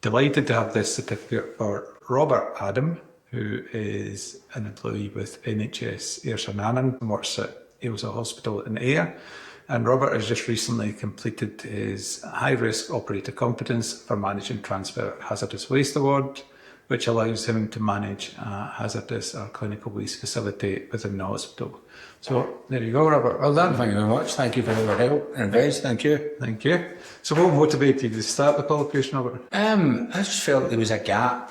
Delighted to have this certificate for Robert Adam, who is an employee with NHS Ayrshire Arran and works at Ailsa Hospital in Ayr. And Robert has just recently completed his Risk Operator Competence for Managing Transfer Hazardous Waste Award, which allows him to manage a hazardous or clinical waste facility within the hospital. So there you go, Robert. Well done, thank you very much. Thank you for your help and advice. Thank you. Thank you. So what motivated you to start the qualification, Robert? I just felt there was a gap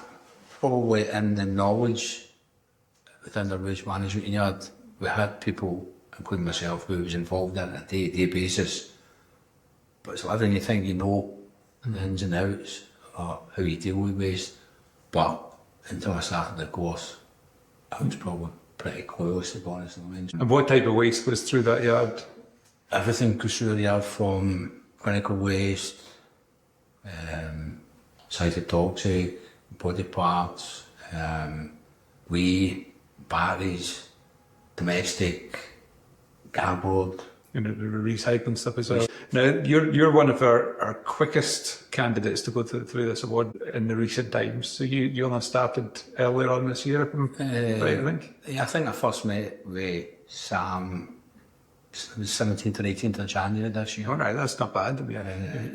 probably in the knowledge within the waste management yard. We had people, including myself, who was involved in it on a day-to-day basis. But it's like you think you know the ins and outs or how you deal with waste. But until I started the course, I was probably pretty clueless, to be honest. And what type of waste goes through that yard? Everything goes through the yard, from clinical waste, cytotoxic, body parts, batteries, domestic, cardboard. You know, the recycling stuff as well. Now, you're one of our quickest candidates to go through this award in the recent times. So you only started earlier on this year, right, I think? Yeah, I think I first met with Sam, it was 17th or 18th of January this year. All right, that's not bad.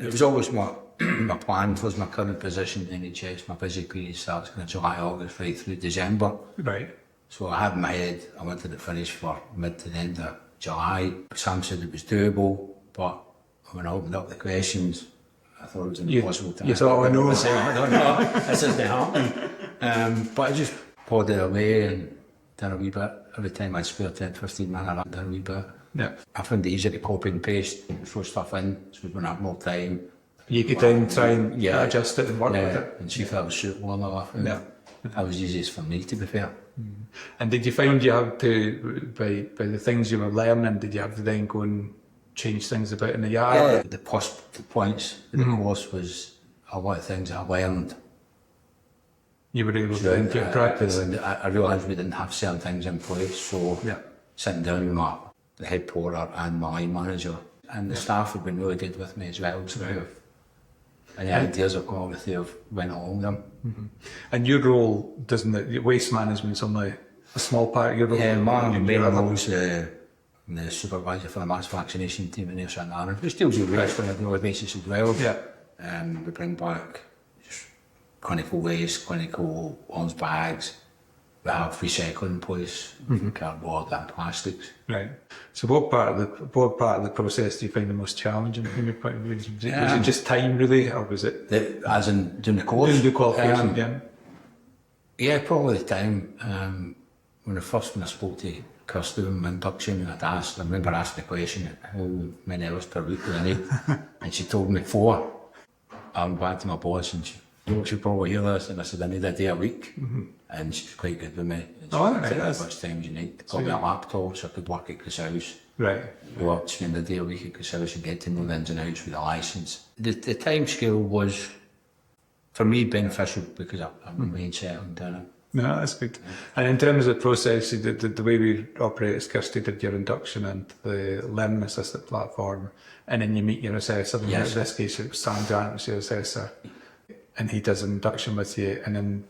It was always my plan was my current position in NHS. My busy period starts in July, August, right through December. Right. So I had in my head, I wanted to finish for mid to the end of July. Sam said it was doable, but when I opened up the questions, I thought it was impossible to answer. You thought, I know. I don't know, this isn't happening. But I just plodded away and done a wee bit. Every time I'd spare 10, 15 minutes, I'd done a wee bit. Yeah. I found it easier to copy and paste and throw stuff in, so when I had more time. You could then try and adjust it and work with it. And see if that was suitable or not. That was easiest for me, to be fair. And did you find you had to, by the things you were learning, did you have to then go and change things about in the yard? Yeah, the positive points of the course was a lot of things I learned. You were able to then get practice. I realised we didn't have certain things in place, so sitting down with the head porter and my line manager, and the staff have been really good with me as well. So and the ideas I've come up with, they've went along them. And your role, doesn't it, waste management's only a small part of your role? Yeah, my main role is the supervisor for the mass vaccination team in Ayrshire Arran, which deals with waste on a daily basis as well. Yeah. We bring back just clinical waste, clinical orange bags. We have recycling in place, cardboard and plastics. Right. So what part of the process do you find the most challenging from your point of view? Was it just time really, or was it? As in doing the course? Doing the qualification, Yeah, probably the time. When I spoke to Kirsty in my induction, I remember asking the question, how many hours per week do I need? And she told me 4. I went back to my boss and she'll probably hear this, and I said I need a day a week. And she's quite good with me. All right, how much time you need. Got me a laptop so I could work at Chris House. Right. Go up, spend a day a week at Chris House and get to know the ins and outs with the licence. The time scale was, for me, beneficial because I'm being settled down. No, that's good. And in terms of the process, the way we operate is Kirsty did your induction and the Learning Assistant platform, and then you meet your assessor. Yes. In this case, it was Sam Jarrett was your assessor, and he does an induction with you, and then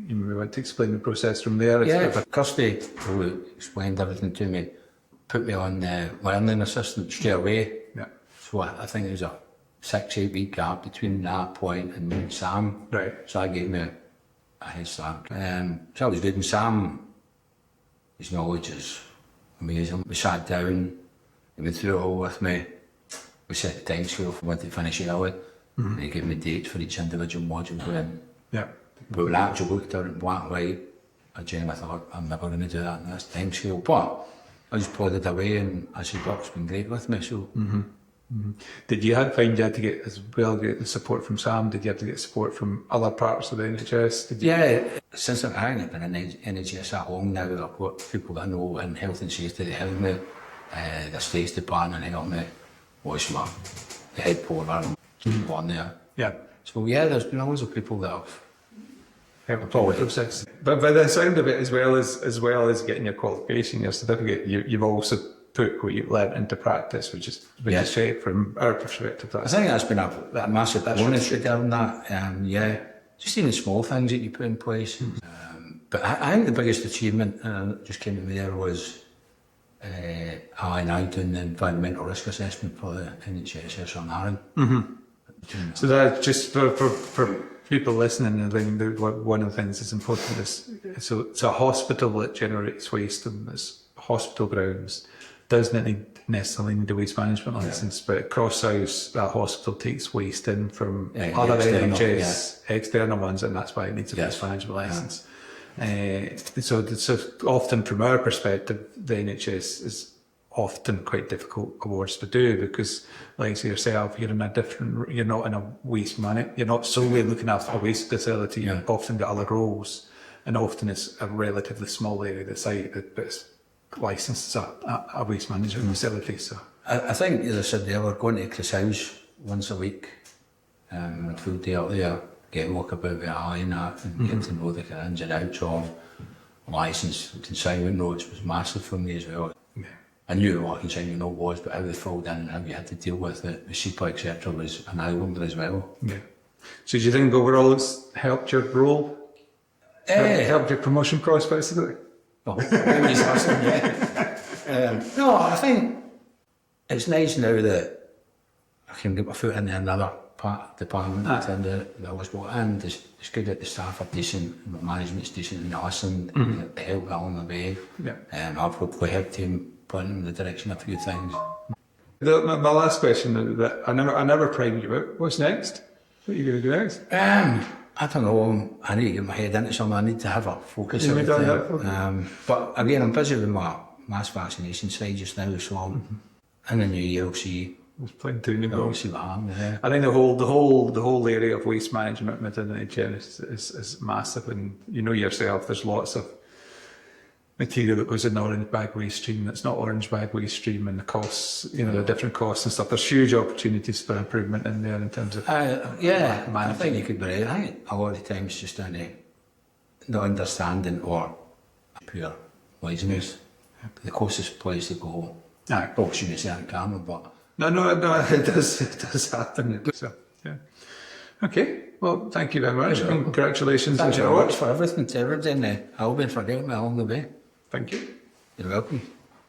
we want to explain the process from there. Yeah, Kirsty, who explained everything to me, put me on the Learning Assistant straight away. Yeah. So I think there was a 6-8 week gap between that point and me and Sam. Right. So that gave me a head start. So I was good, and Sam, his knowledge is amazing. We sat down, he went through it all with me. We set the time scale for when to finish early, and he gave me dates for each individual module. Yeah. But when I actually looked at it in black and white, I genuinely thought, I'm never going to do that in this time scale. But I just plodded away, and as he work's been great with me. So. Did you find you had to get as well get the support from Sam? Did you have to get support from other parts of the NHS? Yeah, since I've been in NHS that long now, I've got people that I know in health and safety that help me, the States Department help me, was the head porter and on there. Yeah. So yeah, there's been loads of people that have helped the process. But by the sound of it, as well as getting your qualification, your certificate, you've also put what you've learnt into practice, which is great from our perspective. I think that's been a massive bonus regarding that. Just even small things that you put in place. But I think the biggest achievement that just came to me there was I now doing the environmental risk assessment for the NHS Ayrshire Arran. So that just for people listening, I think one of the things that's important is so it's a hospital that generates waste and its hospital grounds doesn't necessarily need a waste management licence, but at Cross House that hospital takes waste in from other NHS external ones, and that's why it needs a waste management licence. So often from our perspective, the NHS is often quite difficult awards to do because, like yourself, you're not in a waste you're not solely looking after a waste facility. You've often got other roles, and often it's a relatively small area of the site, but it's licensed as a waste management facility. So I think, as I said there, we're going to Cross House once a week, and full day up there, get a walk about the alley and that, and get to know the ins and outs of licence. Consignment notes was massive for me as well. I knew what a consignment note was, but how they filled in and how you had to deal with it, the SEPA, etc., was an eye-opener as well. So do you think overall it's helped your role? Helped your promotion prospects? No, I think it's nice now that I can get my foot in another department and the hospital, and it's good that the staff are decent, the management's decent, and they listen, they help along the way. I've hopefully helped him point in the direction of a few things. My last question that I never primed you out. What's next? What are you going to do next? I don't know. I need to get my head into something. I need to have a focus. But again, I'm busy with my mass vaccination side just now, so in the new year, I'll see. There's plenty to go. See what happens. I think the whole area of waste management within the NHS is massive, and you know yourself. There's lots of material that goes in the orange bag waste stream that's not orange bag waste stream, and the costs, the different costs and stuff. There's huge opportunities for improvement in there in terms of I think you could be right. I think a lot of the times just down to not understanding or pure laziness. The closest place to go. Probably shouldn't say on camera, but no, it does happen. So, okay. Well, thank you very much. Congratulations. Thanks very much for everything to everybody in Albion for getting me along the way. Thank you. You're welcome.